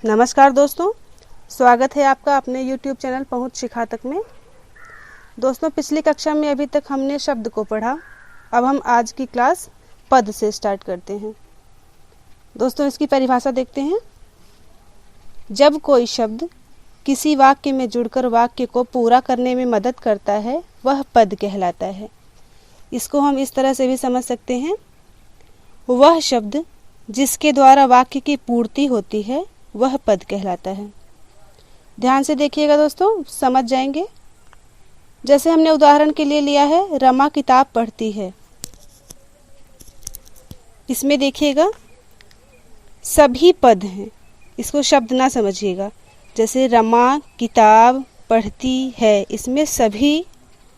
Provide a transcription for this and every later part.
नमस्कार दोस्तों, स्वागत है आपका अपने YouTube चैनल पहुँच सिखा तक में। दोस्तों, पिछली कक्षा में अभी तक हमने शब्द को पढ़ा। अब हम आज की क्लास पद से स्टार्ट करते हैं। दोस्तों, इसकी परिभाषा देखते हैं। जब कोई शब्द किसी वाक्य में जुड़कर वाक्य को पूरा करने में मदद करता है, वह पद कहलाता है। इसको हम इस तरह से भी समझ सकते हैं, वह शब्द जिसके द्वारा वाक्य की पूर्ति होती है वह पद कहलाता है। ध्यान से देखिएगा दोस्तों, समझ जाएंगे। जैसे हमने उदाहरण के लिए लिया है, रमा किताब पढ़ती है। इसमें देखिएगा सभी पद हैं, इसको शब्द ना समझिएगा। जैसे रमा किताब पढ़ती है, इसमें सभी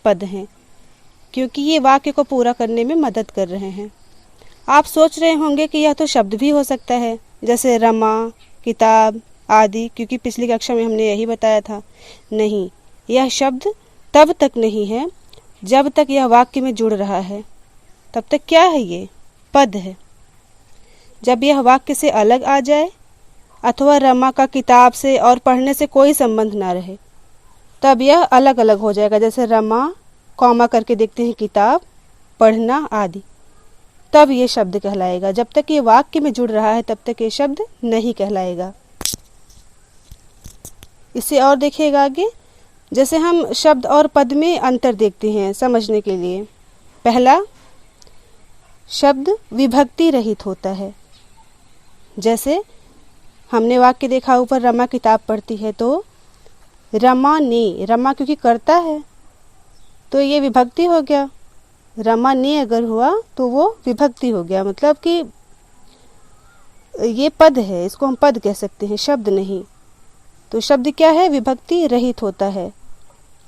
पद हैं क्योंकि ये वाक्य को पूरा करने में मदद कर रहे हैं। आप सोच रहे होंगे कि यह तो शब्द भी हो सकता है, जैसे रमा किताब आदि, क्योंकि पिछली कक्षा में हमने यही बताया था। नहीं, यह शब्द तब तक नहीं है जब तक यह वाक्य में जुड़ रहा है। तब तक क्या है? ये पद है। जब यह वाक्य से अलग आ जाए अथवा रमा का किताब से और पढ़ने से कोई संबंध ना रहे, तब यह अलग अलग हो जाएगा। जैसे रमा कॉमा करके देखते हैं किताब पढ़ना आदि, तब ये शब्द कहलाएगा। जब तक ये वाक्य में जुड़ रहा है तब तक ये शब्द नहीं कहलाएगा। इसे और देखिएगा आगे। जैसे हम शब्द और पद में अंतर देखते हैं समझने के लिए। पहला, शब्द विभक्ति रहित होता है। जैसे हमने वाक्य देखा ऊपर, रमा किताब पढ़ती है, तो रमा ने, रमा क्योंकि करता है तो ये विभक्ति हो गया। रमा ने अगर हुआ तो वो विभक्ति हो गया, मतलब कि ये पद है, इसको हम पद कह सकते हैं, शब्द नहीं। तो शब्द क्या है? विभक्ति रहित होता है।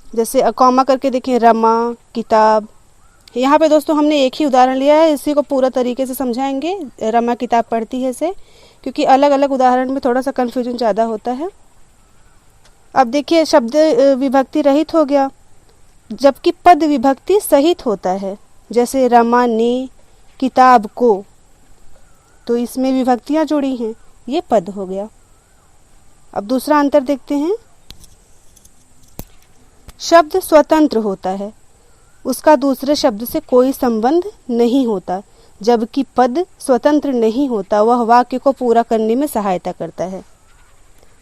जैसे कॉमा करके देखें, रमा किताब। यहाँ पे दोस्तों हमने एक ही उदाहरण लिया है, इसी को पूरा तरीके से समझाएंगे रमा किताब पढ़ती है से, क्योंकि अलग अलग उदाहरण में थोड़ा सा कन्फ्यूजन ज़्यादा होता है। अब देखिए, शब्द विभक्ति रहित हो गया, जबकि पद विभक्ति सहित होता है। जैसे रमा ने किताब को, तो इसमें विभक्तियां जुड़ी हैं, ये पद हो गया। अब दूसरा अंतर देखते हैं। शब्द स्वतंत्र होता है, उसका दूसरे शब्द से कोई संबंध नहीं होता, जबकि पद स्वतंत्र नहीं होता, वह वाक्य को पूरा करने में सहायता करता है।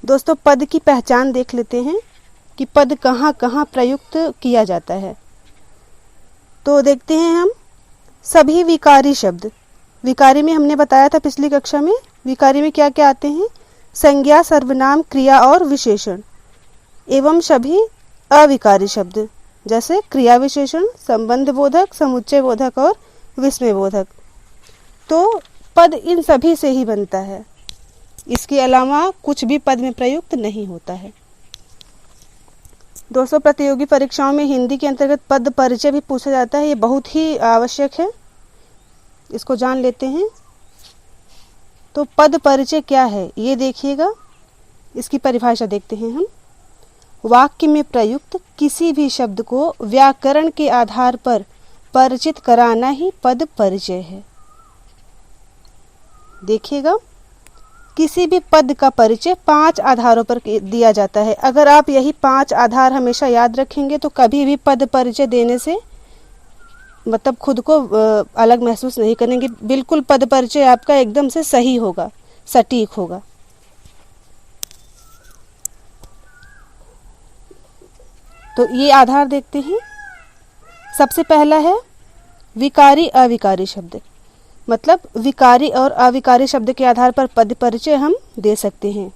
दोस्तों, पद की पहचान देख लेते हैं कि पद कहाँ कहाँ प्रयुक्त किया जाता है। तो देखते हैं हम सभी विकारी शब्द। विकारी में हमने बताया था पिछली कक्षा में, विकारी में क्या क्या आते हैं? संज्ञा, सर्वनाम, क्रिया और विशेषण, एवं सभी अविकारी शब्द जैसे क्रिया विशेषण, संबंध बोधक, समुच्चय बोधक और विस्मय बोधक। तो पद इन सभी से ही बनता है, इसके अलावा कुछ भी पद में प्रयुक्त नहीं होता है। दोस्तों, प्रतियोगी परीक्षाओं में हिंदी के अंतर्गत पद परिचय भी पूछा जाता है, ये बहुत ही आवश्यक है, इसको जान लेते हैं। तो पद परिचय क्या है ये देखिएगा, इसकी परिभाषा देखते हैं हम। वाक्य में प्रयुक्त किसी भी शब्द को व्याकरण के आधार पर परिचित कराना ही पद परिचय है। देखिएगा, किसी भी पद का परिचय 5 आधारों पर दिया जाता है। अगर आप यही 5 आधार हमेशा याद रखेंगे तो कभी भी पद परिचय देने से मतलब खुद को अलग महसूस नहीं करेंगे। बिल्कुल पद परिचय आपका एकदम से सही होगा, सटीक होगा। तो ये आधार देखते हैं। सबसे पहला है विकारी अविकारी शब्द, मतलब विकारी और अविकारी शब्द के आधार पर पद परिचय हम दे सकते हैं।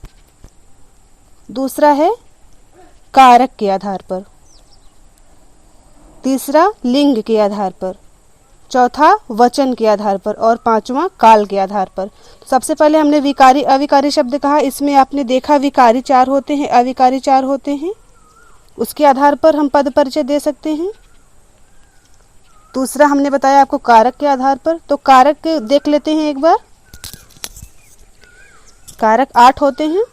दूसरा है कारक के आधार पर, तीसरा लिंग के आधार पर, चौथा वचन के आधार पर और पांचवा काल के आधार पर। सबसे पहले हमने विकारी अविकारी शब्द कहा, इसमें आपने देखा विकारी 4 होते हैं, अविकारी 4 होते हैं, उसके आधार पर हम पद परिचय दे सकते हैं। दूसरा हमने बताया आपको कारक के आधार पर, तो कारक देख लेते हैं एक बार। कारक 8 होते हैं।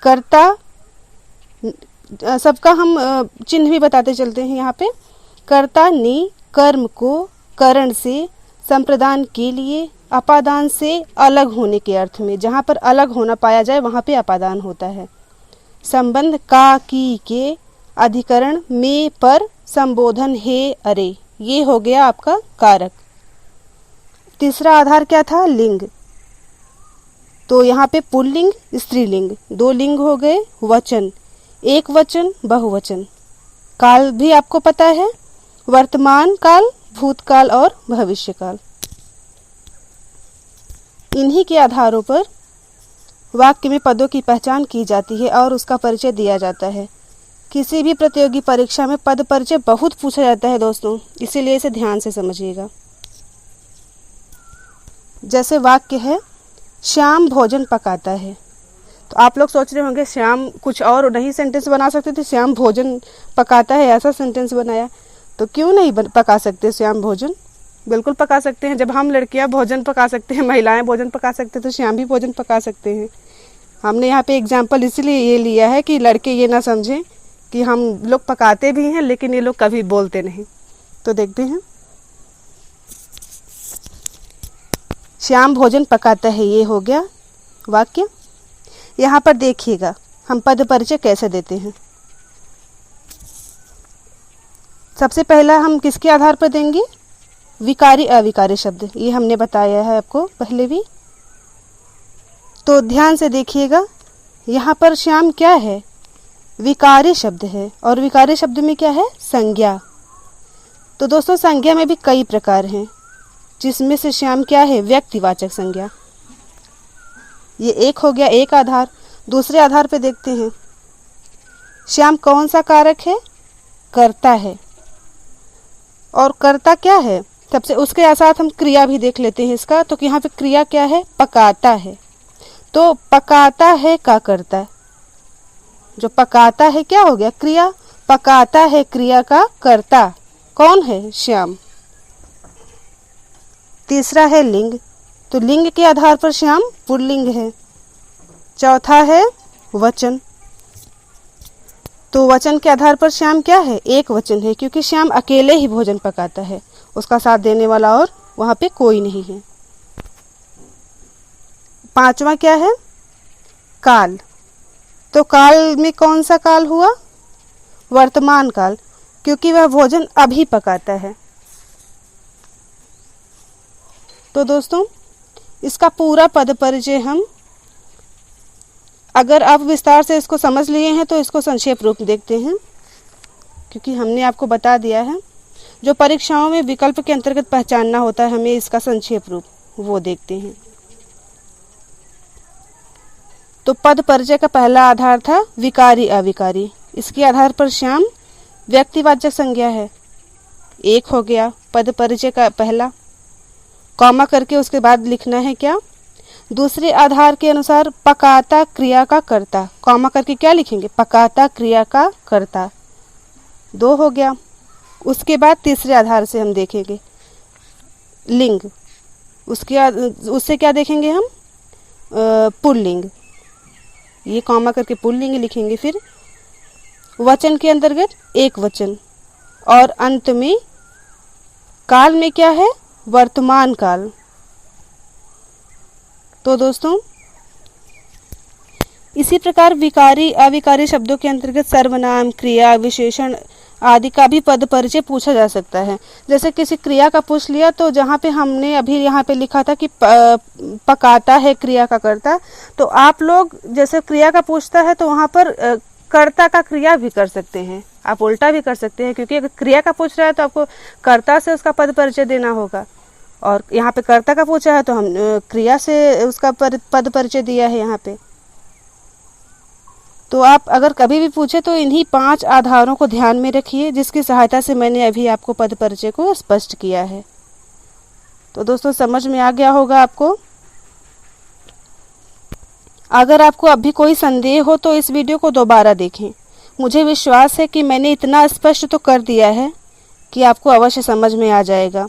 कर्ता, सबका हम चिन्ह भी बताते चलते हैं यहाँ पे। कर्ता ने कर्म को करण से संप्रदान के लिए अपादान से अलग होने के अर्थ में, जहाँ पर अलग होना पाया जाए वहाँ पे अपादान होता है। संबंध का की के अधिकरण में पर संबोधन हे अरे, ये हो गया आपका कारक। तीसरा आधार क्या था? लिंग। तो यहाँ पे पुल्लिंग स्त्रीलिंग, दो लिंग हो गए। वचन, एक वचन बहुवचन। काल भी आपको पता है, वर्तमान काल, भूतकाल और भविष्यकाल। इन्हीं के आधारों पर वाक्य में पदों की पहचान की जाती है और उसका परिचय दिया जाता है। किसी भी प्रतियोगी परीक्षा में पद परिचय बहुत पूछा जाता है दोस्तों, इसीलिए इसे ध्यान से समझिएगा। जैसे वाक्य है, श्याम भोजन पकाता है। तो आप लोग सोच रहे होंगे श्याम कुछ और नहीं सेंटेंस बना सकते थे, श्याम भोजन पकाता है ऐसा सेंटेंस बनाया। तो क्यों नहीं पका सकते श्याम भोजन? बिल्कुल पका सकते हैं। जब हम लड़कियां भोजन पका सकते हैं, महिलाएं भोजन पका सकते हैं, तो श्याम भी भोजन पका सकते हैं। हमने यहाँ पे एग्जाम्पल इसलिए ये लिया है कि लड़के ये ना समझें कि हम लोग पकाते भी हैं लेकिन ये लोग कभी बोलते नहीं। तो देखते हैं, श्याम भोजन पकाता है, ये हो गया वाक्य। यहाँ पर देखिएगा हम पद परिचय कैसे देते हैं। सबसे पहला हम किसके आधार पर देंगे? विकारी अविकारी शब्द, ये हमने बताया है आपको पहले भी। तो ध्यान से देखिएगा, यहाँ पर श्याम क्या है? विकारी शब्द है, और विकारी शब्द में क्या है? संज्ञा। तो दोस्तों संज्ञा में भी कई प्रकार हैं, जिसमें से श्याम क्या है? व्यक्तिवाचक संज्ञा। ये एक हो गया, एक आधार। दूसरे आधार पे देखते हैं, श्याम कौन सा कारक है? कर्ता है। और कर्ता क्या है? सबसे उसके साथ हम क्रिया भी देख लेते हैं इसका। तो यहाँ पे क्रिया क्या है? पकाता है। तो पकाता है का कर्ता, जो पकाता है क्या हो गया? क्रिया। पकाता है क्रिया का कर्ता कौन है? श्याम। तीसरा है लिंग। तो लिंग के आधार पर श्याम पुल्लिंग है। चौथा है वचन। तो वचन के आधार पर श्याम क्या है? एक वचन है, क्योंकि श्याम अकेले ही भोजन पकाता है, उसका साथ देने वाला और वहां पे कोई नहीं है। पांचवा क्या है? काल। तो काल में कौन सा काल हुआ? वर्तमान काल, क्योंकि वह भोजन अभी पकाता है। तो दोस्तों इसका पूरा पद परिचय हम, अगर आप विस्तार से इसको समझ लिए हैं तो इसको संक्षेप रूप देखते हैं, क्योंकि हमने आपको बता दिया है। जो परीक्षाओं में विकल्प के अंतर्गत पहचानना होता है हमें इसका संक्षेप रूप, वो देखते हैं। तो पद परिचय का पहला आधार था विकारी अविकारी। इसके आधार पर श्याम व्यक्तिवाचक संज्ञा है, एक हो गया पद परिचय का पहला। कॉमा करके उसके बाद लिखना है क्या? दूसरे आधार के अनुसार पकाता क्रिया का कर्ता, कॉमा करके क्या लिखेंगे? पकाता क्रिया का कर्ता, दो हो गया। उसके बाद तीसरे आधार से हम देखेंगे लिंग, उससे क्या देखेंगे हम? पुल्लिंग, ये कॉमा करके पुल्लिंग लिखेंगे। फिर वचन के अंतर्गत एक वचन, और अंत में काल में क्या है? वर्तमान काल। तो दोस्तों इसी प्रकार विकारी अविकारी शब्दों के अंतर्गत सर्वनाम, क्रिया, विशेषण आदि का भी पद परिचय पूछा जा सकता है। जैसे किसी क्रिया का पूछ लिया, तो जहाँ पे हमने अभी यहाँ पे लिखा था कि पकाता है क्रिया का कर्ता, तो आप लोग जैसे क्रिया का पूछता है तो वहाँ पर कर्ता का क्रिया भी कर सकते हैं, आप उल्टा भी कर सकते हैं, क्योंकि अगर क्रिया का पूछ रहा है तो आपको कर्ता से उसका पद परिचय देना होगा, और यहाँ पे कर्ता का पूछा है तो हम क्रिया से उसका पद परिचय दिया है यहाँ पे। तो आप अगर कभी भी पूछे तो इन्हीं 5 आधारों को ध्यान में रखिए, जिसकी सहायता से मैंने अभी आपको पद परिचय को स्पष्ट किया है। तो दोस्तों समझ में आ गया होगा आपको। अगर आपको अभी कोई संदेह हो तो इस वीडियो को दोबारा देखें। मुझे विश्वास है कि मैंने इतना स्पष्ट तो कर दिया है कि आपको अवश्य समझ में आ जाएगा।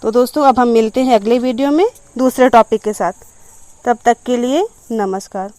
तो दोस्तों अब हम मिलते हैं अगले वीडियो में दूसरे टॉपिक के साथ। तब तक के लिए नमस्कार।